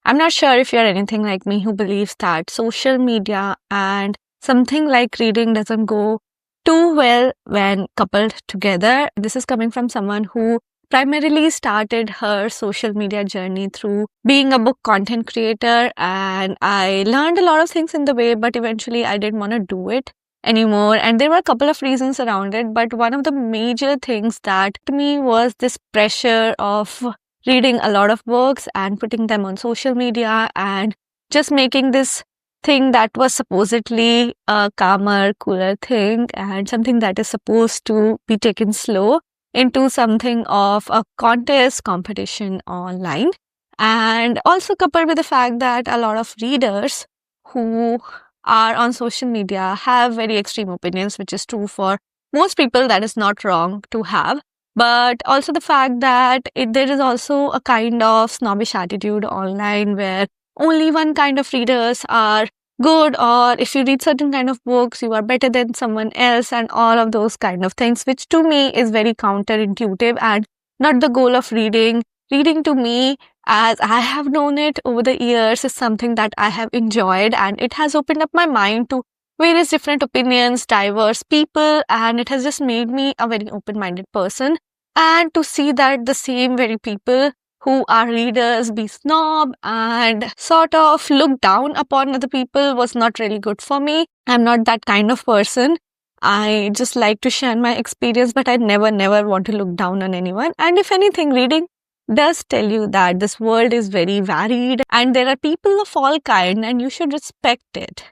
I'm not sure if you're anything like me who believes that social media and something like reading doesn't go too well when coupled together. This is coming from someone who primarily started her social media journey through being a book content creator, and I learned a lot of things in the way, but eventually I didn't want to do it anymore. And there were a couple of reasons around it, but one of the major things that to me was this pressure of reading a lot of books and putting them on social media and just making this thing that was supposedly a calmer, cooler thing and something that is supposed to be taken slow into something of a contest competition online. And also coupled with the fact that a lot of readers who are on social media have very extreme opinions, which is true for most people. That is not wrong to have. But also the fact that there is also a kind of snobbish attitude online where only one kind of readers are good, or if you read certain kind of books, you are better than someone else, and all of those kind of things, which to me is very counterintuitive and not the goal of reading. Reading to me, as I have known it over the years, is something that I have enjoyed, and it has opened up my mind to various different opinions, diverse people, and it has just made me a very open-minded person. And to see that the same very people who are readers be snob and sort of look down upon other people was not really good for me. I'm not that kind of person. I just like to share my experience, but I never want to look down on anyone. And if anything, reading does tell you that this world is very varied and there are people of all kind and you should respect it.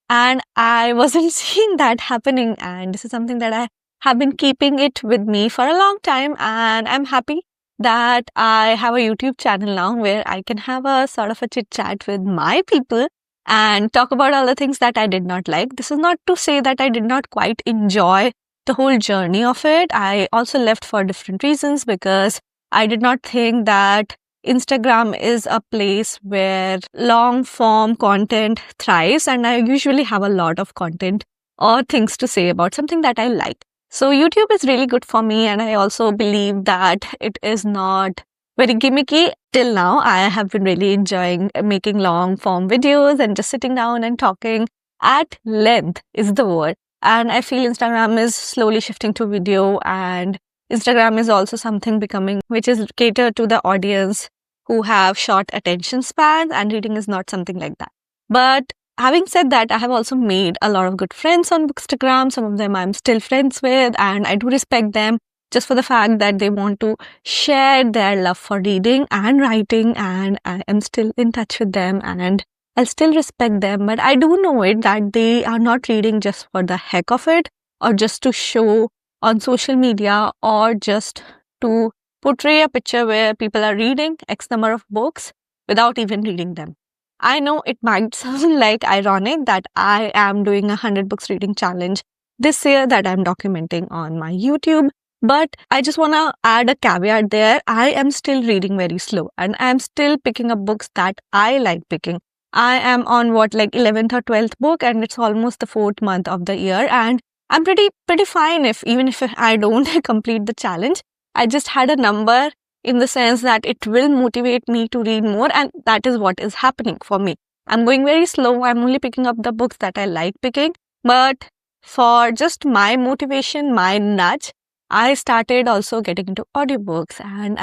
And I wasn't seeing that happening, and this is something that I have been keeping it with me for a long time, and I'm happy that I have a YouTube channel now where I can have a sort of a chit chat with my people and talk about all the things that I did not like. This is not to say that I did not quite enjoy the whole journey of it. I also left for different reasons because I did not think that Instagram is a place where long form content thrives, and I usually have a lot of content or things to say about something that I like. So YouTube is really good for me, and I also believe that it is not very gimmicky. Till now, I have been really enjoying making long form videos and just sitting down and talking at length is the word. And I feel Instagram is slowly shifting to video, and Instagram is also something becoming which is catered to the audience who have short attention spans, and reading is not something like that. But having said that, I have also made a lot of good friends on Bookstagram. Some of them I'm still friends with, and I do respect them just for the fact that they want to share their love for reading and writing, and I am still in touch with them and I'll still respect them. But I do know it that they are not reading just for the heck of it or just to show on social media or just to portray a picture where people are reading X number of books without even reading them. I know it might sound like ironic that I am doing a 100 books reading challenge this year that I'm documenting on my YouTube, but I just want to add a caveat there. I am still reading very slow and I'm still picking up books that I like picking. I am on 11th or 12th book, and it's almost the 4th month of the year, and I'm pretty fine even if I don't complete the challenge. I just had a number in the sense that it will motivate me to read more, and that is what is happening for me. I'm going very slow. I'm only picking up the books that I like picking. But for just my motivation, my nudge, I started also getting into audiobooks, and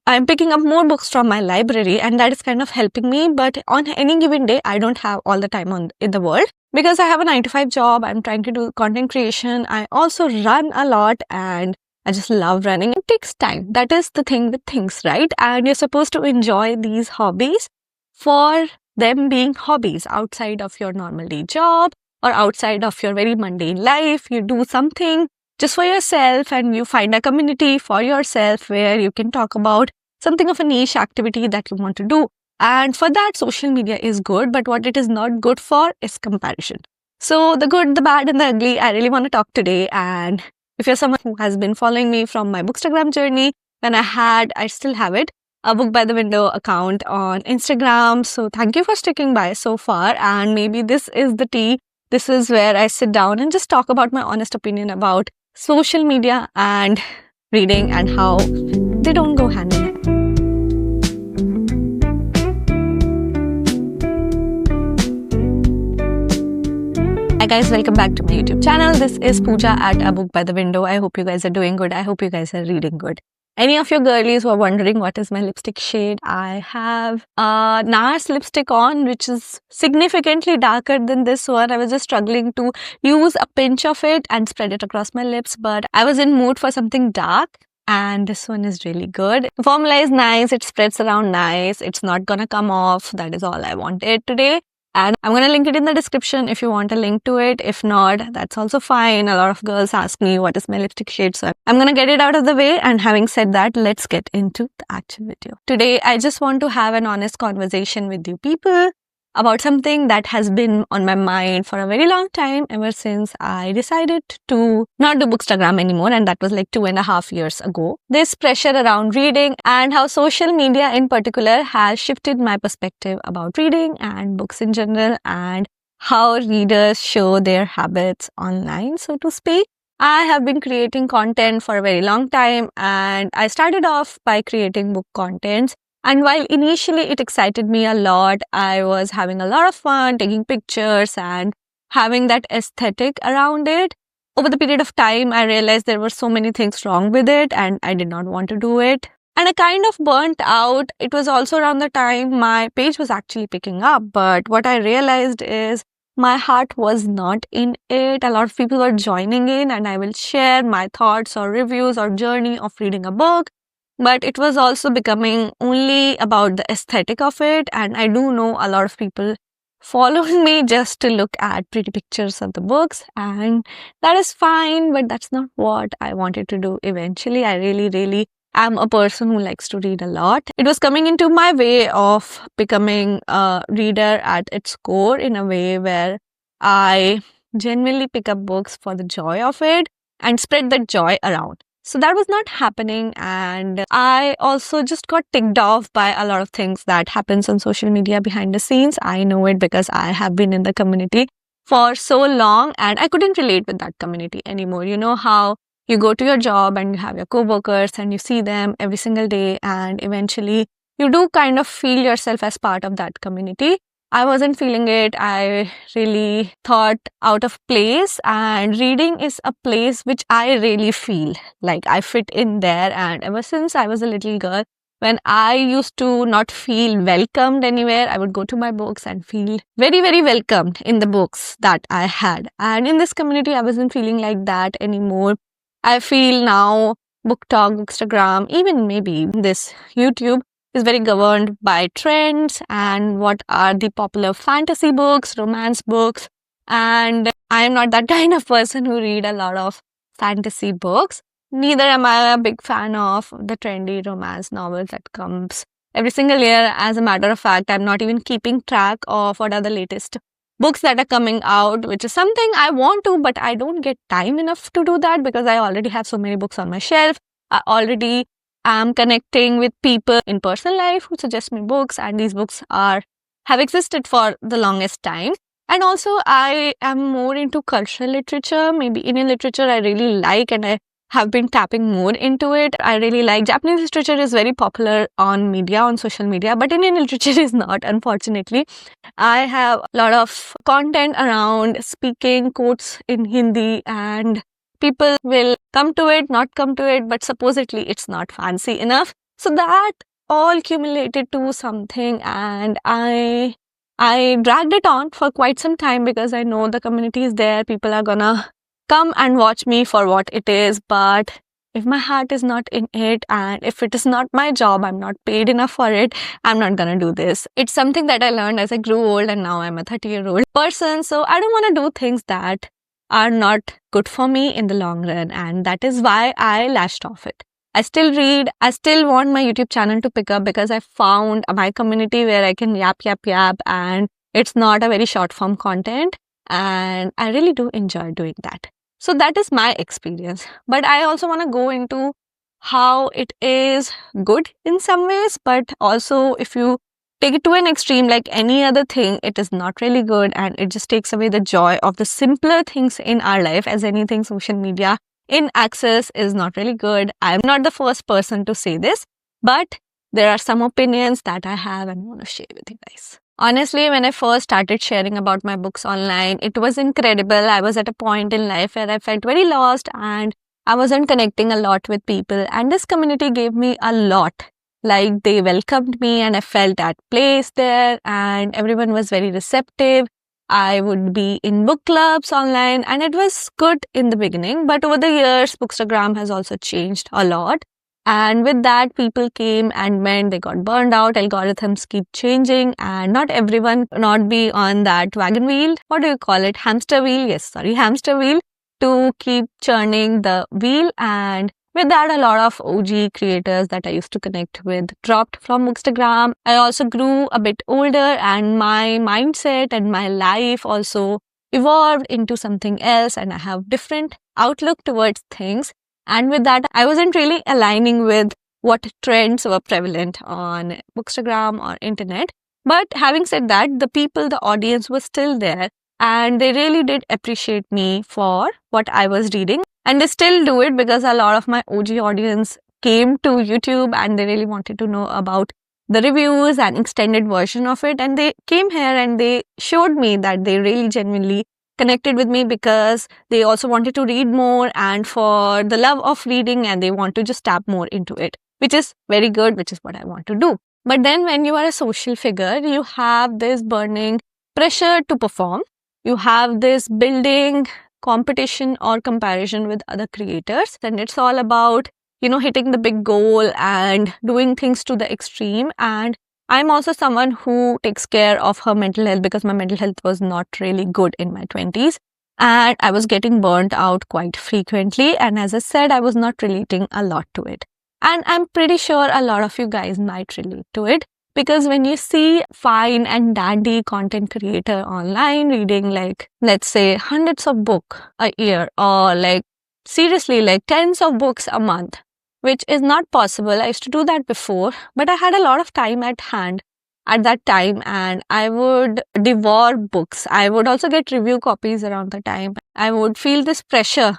I'm picking up more books from my library, and that is kind of helping me. But on any given day, I don't have all the time in the world because I have a 9-to-5 job. I'm trying to do content creation. I also run a lot, and I just love running. It takes time. That is the thing with things, right? And you're supposed to enjoy these hobbies for them being hobbies outside of your normal day job or outside of your very mundane life. You do something just for yourself and you find a community for yourself where you can talk about something of a niche activity that you want to do. And for that, social media is good, but what it is not good for is comparison. So the good, the bad, and the ugly, I really want to talk today. And if you're someone who has been following me from my Bookstagram journey, when I still have it, a Book by the Window account on Instagram. So thank you for sticking by so far. And maybe this is the tea. This is where I sit down and just talk about my honest opinion about social media and reading and how they don't go hand in hand. guys, welcome back to my YouTube channel. This is Pooja at A Book by the Window. I hope you guys are doing good. I hope you guys are reading good. Any of your girlies who are wondering what is my lipstick shade, I have NARS lipstick on, which is significantly darker than this one. I was just struggling to use a pinch of it and spread it across my lips, but I was in mood for something dark. And this one is really good. The formula is nice. It spreads around nice. It's not gonna come off. That is all I wanted today. And I'm going to link it in the description if you want a link to it. If not, that's also fine. A lot of girls ask me what is my lipstick shade. So I'm going to get it out of the way. And having said that, let's get into the actual video. Today, I just want to have an honest conversation with you people about something that has been on my mind for a very long time, ever since I decided to not do Bookstagram anymore, and that was like 2.5 years ago. This pressure around reading and how social media in particular has shifted my perspective about reading and books in general, and how readers show their habits online, so to speak. I have been creating content for a very long time, and I started off by creating book contents. And while initially it excited me a lot, I was having a lot of fun taking pictures and having that aesthetic around it. Over the period of time, I realized there were so many things wrong with it and I did not want to do it. And I kind of burnt out. It was also around the time my page was actually picking up. But what I realized is my heart was not in it. A lot of people were joining in, and I will share my thoughts or reviews or journey of reading a book. But it was also becoming only about the aesthetic of it. And I do know a lot of people following me just to look at pretty pictures of the books. And that is fine, but that's not what I wanted to do eventually. I really am a person who likes to read a lot. It was coming into my way of becoming a reader at its core, in a way where I genuinely pick up books for the joy of it and spread that joy around. So that was not happening, and I also just got ticked off by a lot of things that happens on social media behind the scenes. I know it because I have been in the community for so long, and I couldn't relate with that community anymore. You know how you go to your job and you have your co-workers and you see them every single day, and eventually you do kind of feel yourself as part of that community. I wasn't feeling it. I really thought out of place, and reading is a place which I really feel like I fit in there. And ever since I was a little girl, when I used to not feel welcomed anywhere, I would go to my books and feel very welcomed in the books that I had. And in this community, I wasn't feeling like that anymore. I feel now BookTok, Bookstagram, even maybe this YouTube is very governed by trends and what are the popular fantasy books, romance books. And I am not that kind of person who read a lot of fantasy books. Neither am I a big fan of the trendy romance novels that comes every single year. As a matter of fact, I'm not even keeping track of what are the latest books that are coming out, which is something I want to, but I don't get time enough to do that because I already have so many books on my shelf. I already am connecting with people in personal life who suggest me books, and these books have existed for the longest time. And also, I am more into cultural literature. Maybe Indian literature I really like, and I have been tapping more into it. I really like Japanese literature. Is very popular on media, on social media, but Indian literature is not, unfortunately. I have a lot of content around speaking quotes in Hindi, and people will come to it, not come to it, but supposedly it's not fancy enough. So that all accumulated to something, and I dragged it on for quite some time because I know the community is there. People are gonna come and watch me for what it is. But if my heart is not in it, and if it is not my job, I'm not paid enough for it, I'm not gonna do this. It's something that I learned as I grew old, and now I'm a 30-year-old person. So I don't want to do things that are not good for me in the long run, and that is why I lashed off it. I still read. I still want my YouTube channel to pick up because I found my community where I can yap, and it's not a very short form content, and I really do enjoy doing that. So that is my experience. But I also want to go into how it is good in some ways, but also if you take it to an extreme, like any other thing, it is not really good, and it just takes away the joy of the simpler things in our life. As anything, social media in access is not really good. I'm not the first person to say this, but there are some opinions that I have and want to share with you guys. Honestly, when I first started sharing about my books online, it was incredible. I was at a point in life where I felt very lost and I wasn't connecting a lot with people. And this community gave me a lot. Like they welcomed me and I felt at place there and everyone was very receptive. I would be in book clubs online and it was good in the beginning. But over the years, Bookstagram has also changed a lot. And with that, people came and went, they got burned out, algorithms keep changing, and not everyone not be on that wagon wheel. What do you call it? Hamster wheel? Yes, sorry, hamster wheel to keep churning the wheel. And with that, a lot of OG creators that I used to connect with dropped from Bookstagram. I also grew a bit older and my mindset and my life also evolved into something else and I have different outlook towards things. And with that, I wasn't really aligning with what trends were prevalent on Bookstagram or internet. But having said that, the people, the audience was still there and they really did appreciate me for what I was reading. And they still do it because a lot of my OG audience came to YouTube and they really wanted to know about the reviews and extended version of it. And they came here and they showed me that they really genuinely connected with me because they also wanted to read more and for the love of reading and they want to just tap more into it, which is very good, which is what I want to do. But then when you are a social figure, you have this burning pressure to perform. You have this building competition or comparison with other creators and it's all about, hitting the big goal and doing things to the extreme. And I'm also someone who takes care of her mental health because my mental health was not really good in my 20s and I was getting burnt out quite frequently. And as I said, I was not relating a lot to it. And I'm pretty sure a lot of you guys might relate to it because when you see fine and dandy content creator online reading like, let's say, hundreds of books a year or like seriously like tens of books a month, which is not possible. I used to do that before, but I had a lot of time at hand at that time and I would devour books. I would also get review copies around the time. I would feel this pressure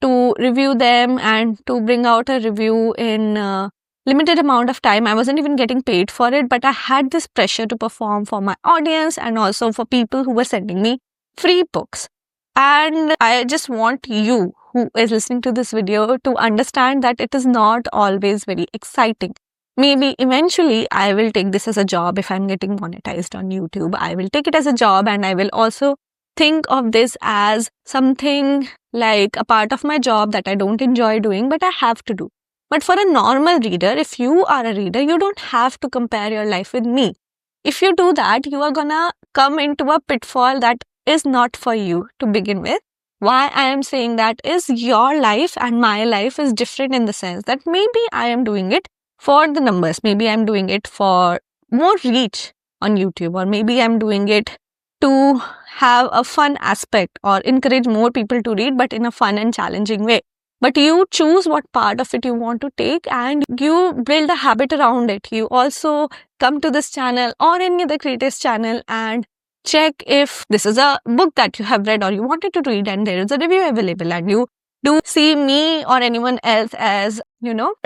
to review them and to bring out a review in a limited amount of time. I wasn't even getting paid for it, but I had this pressure to perform for my audience and also for people who were sending me free books. And I just want you who is listening to this video to understand that it is not always very exciting. Maybe eventually I will take this as a job if I'm getting monetized on YouTube. I will take it as a job and I will also think of this as something like a part of my job that I don't enjoy doing, but I have to do. But for a normal reader, if you are a reader, you don't have to compare your life with me. If you do that, you are gonna come into a pitfall that is not for you to begin with. Why I am saying that is your life and my life is different in the sense that maybe I am doing it for the numbers. Maybe I'm doing it for more reach on YouTube or maybe I'm doing it to have a fun aspect or encourage more people to read but in a fun and challenging way. But you choose what part of it you want to take and you build a habit around it. You also come to this channel or any other creator's channel and check if this is a book that you have read or you wanted to read and there is a review available and you do see me or anyone else as,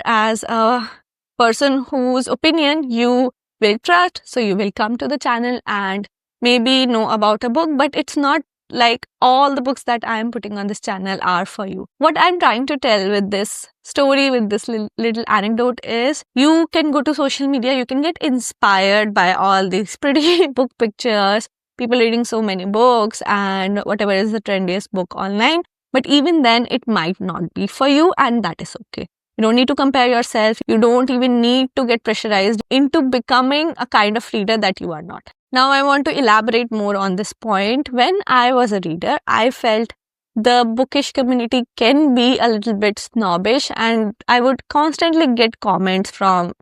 as a person whose opinion you will trust. So you will come to the channel and maybe know about a book, but it's not like all the books that I am putting on this channel are for you. What I'm trying to tell with this story, with this little anecdote is you can go to social media, you can get inspired by all these pretty book pictures, people reading so many books and whatever is the trendiest book online. But even then, it might not be for you and that is okay. You don't need to compare yourself. You don't even need to get pressurized into becoming a kind of reader that you are not. Now, I want to elaborate more on this point. When I was a reader, I felt the bookish community can be a little bit snobbish and I would constantly get comments from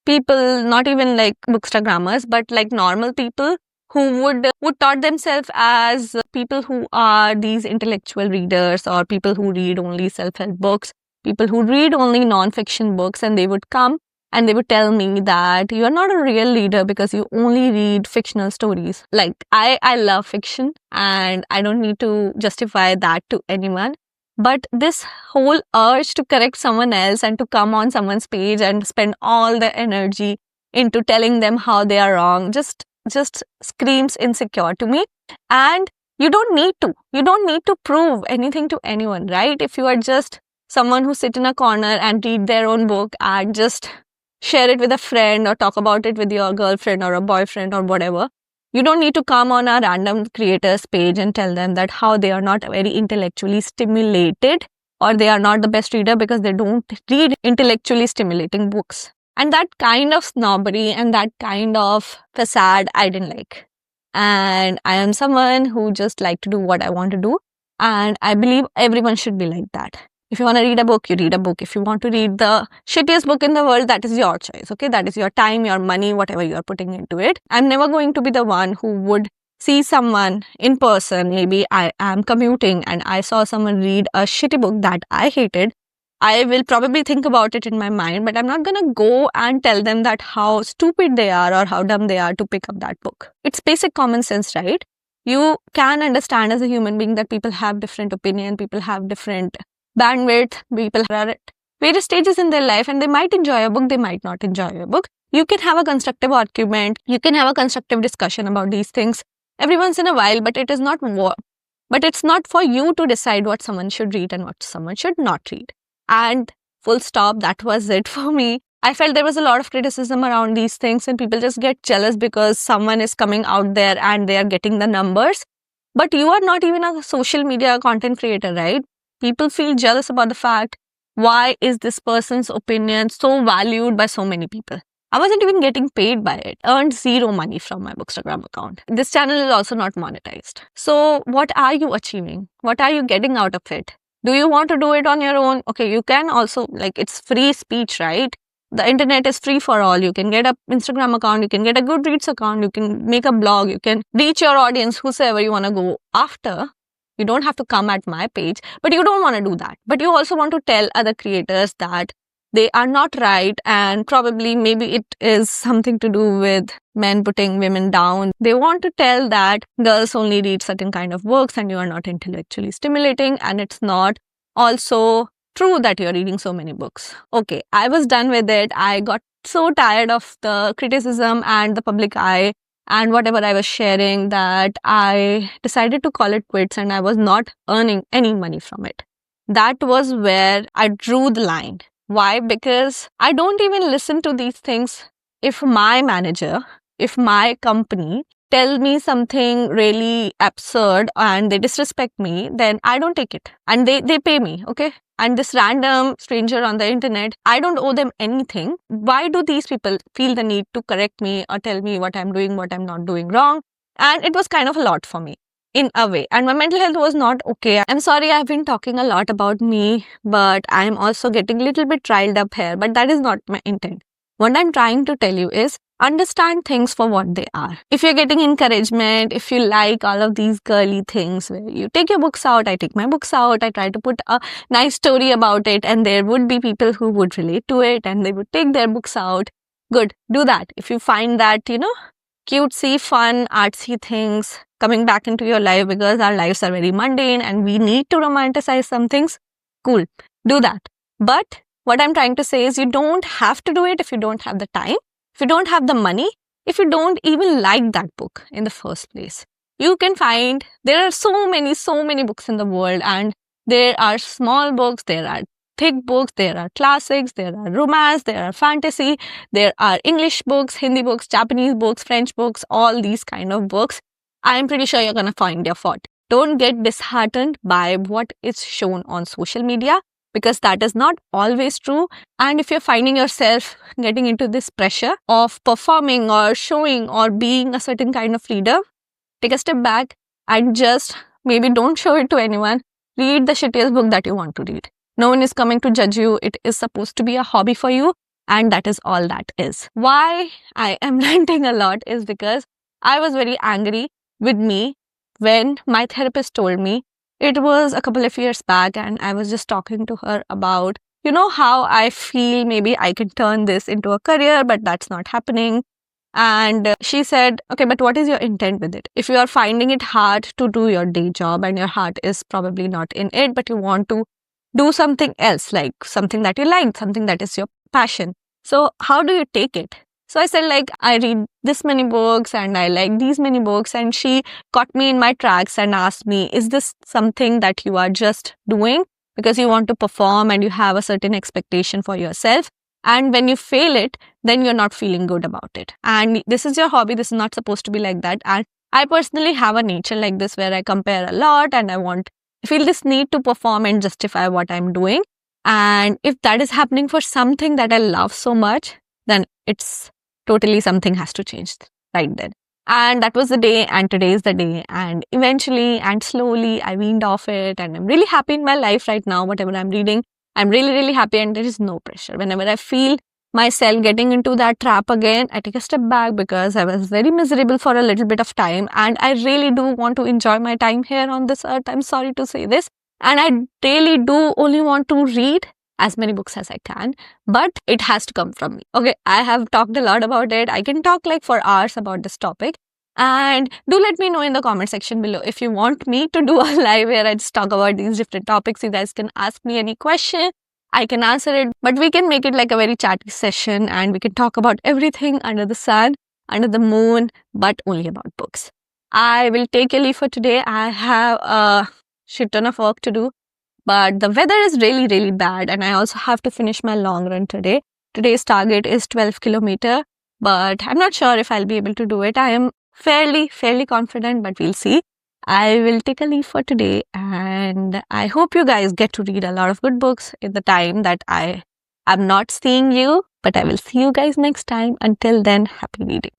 people, not even like bookstagrammers, but like normal people who would thought themselves as people who are these intellectual readers or people who read only self-help books, people who read only non-fiction books, and they would come and they would tell me that you are not a real reader because you only read fictional stories. Like I love fiction and I don't need to justify that to anyone. But this whole urge to correct someone else and to come on someone's page and spend all the energy into telling them how they are wrong just just screams insecure to me. And you don't need to prove anything to anyone, right? If you are just someone who sit in a corner and read their own book and just share it with a friend or talk about it with your girlfriend or a boyfriend or whatever, you don't need to come on a random creator's page and tell them that how they are not very intellectually stimulated or they are not the best reader because they don't read intellectually stimulating books. And that kind of snobbery and that kind of facade I didn't like. And I am someone who just like to do what I want to do. And I believe everyone should be like that. If you want to read a book, you read a book. If you want to read the shittiest book in the world, that is your choice. Okay, that is your time, your money, whatever you are putting into it. I'm never going to be the one who would see someone in person. Maybe I am commuting and I saw someone read a shitty book that I hated. I will probably think about it in my mind, but I'm not going to go and tell them that how stupid they are or how dumb they are to pick up that book. It's basic common sense, right? You can understand as a human being that people have different opinion, people have different bandwidth, people are at various stages in their life and they might enjoy a book, they might not enjoy a book. You can have a constructive argument, you can have a constructive discussion about these things every once in a while, but it is not but it's not for you to decide what someone should read and what someone should not read. And full stop, that was it for me. I felt there was a lot of criticism around these things and people just get jealous because someone is coming out there and they are getting the numbers. But you are not even a social media content creator, right? People feel jealous about the fact, why is this person's opinion so valued by so many people? I wasn't even getting paid by it. Earned zero money from my Bookstagram account. This channel is also not monetized. So what are you achieving? What are you getting out of it? Do you want to do it on your own? Okay, you can also, like, it's free speech, right? The internet is free for all. You can get an Instagram account, you can get a Goodreads account, you can make a blog, you can reach your audience, whosoever you want to go after. You don't have to come at my page, but you don't want to do that. But you also want to tell other creators that they are not right, and probably maybe it is something to do with men putting women down. They want to tell that girls only read certain kind of books and you are not intellectually stimulating, and it's not also true that you're reading so many books. Okay, I was done with it. I got so tired of the criticism and the public eye and whatever I was sharing that I decided to call it quits, and I was not earning any money from it. That was where I drew the line. Why? Because I don't even listen to these things. If my manager, if my company tell me something really absurd and they disrespect me, then I don't take it. And they pay me, okay? And this random stranger on the internet, I don't owe them anything. Why do these people feel the need to correct me or tell me what I'm doing, what I'm not doing wrong? And it was kind of a lot for me, in a way. And my mental health was not okay. I'm sorry, I've been talking a lot about me, but I'm also getting a little bit riled up here. But that is not my intent. What I'm trying to tell you is, understand things for what they are. If you're getting encouragement, if you like all of these girly things where you take your books out, I take my books out, I try to put a nice story about it, and there would be people who would relate to it and they would take their books out. Good, do that. If you find that, cutesy, fun, artsy things coming back into your life because our lives are very mundane and we need to romanticize some things, cool, do that. But what I'm trying to say is, you don't have to do it if you don't have the time, if you don't have the money, if you don't even like that book in the first place. You can find, there are so many books in the world, and there are small books, there are thick books, there are classics, there are romance, there are fantasy, there are English books, Hindi books, Japanese books, French books, all these kind of books. I'm pretty sure you're gonna find your forte. Don't get disheartened by what is shown on social media, because that is not always true. And if you're finding yourself getting into this pressure of performing or showing or being a certain kind of leader, take a step back and just maybe don't show it to anyone. Read the shittiest book that you want to read. No one is coming to judge you. It is supposed to be a hobby for you, and that is all that is. Why I am ranting a lot is because I was very angry with me when my therapist told me, it was a couple of years back, and I was just talking to her about, how I feel maybe I can turn this into a career, but that's not happening. And she said, okay, but what is your intent with it? If you are finding it hard to do your day job and your heart is probably not in it, but you want to do something else, like something that you like, something that is your passion. So how do you take it? So I said, like, I read this many books and I like these many books. And she caught me in my tracks and asked me, is this something that you are just doing because you want to perform and you have a certain expectation for yourself? And when you fail it, then you're not feeling good about it. And this is your hobby. This is not supposed to be like that. And I personally have a nature like this where I compare a lot and I feel this need to perform and justify what I'm doing. And if that is happening for something that I love so much, then it's totally something has to change right then. And that was the day, and today is the day. And eventually and slowly, I weaned off it, and I'm really happy in my life right now. Whatever I'm reading, I'm really, really happy, and there is no pressure. Whenever I feel myself getting into that trap again, I take a step back because I was very miserable for a little bit of time, and I really do want to enjoy my time here on this earth. I'm sorry to say this. And I really do only want to read as many books as I can, but it has to come from me. Okay, I have talked a lot about it. I can talk like for hours about this topic. And do let me know in the comment section below if you want me to do a live where I just talk about these different topics. You guys can ask me any question. I can answer it, but we can make it like a very chatty session and we can talk about everything under the sun, under the moon, but only about books. I will take a leave for today. I have a shit ton of work to do. But the weather is really, really bad. And I also have to finish my long run today. Today's target is 12 kilometer. But I'm not sure if I'll be able to do it. I am fairly confident, but we'll see. I will take a leave for today. And I hope you guys get to read a lot of good books in the time that I am not seeing you. But I will see you guys next time. Until then, happy reading.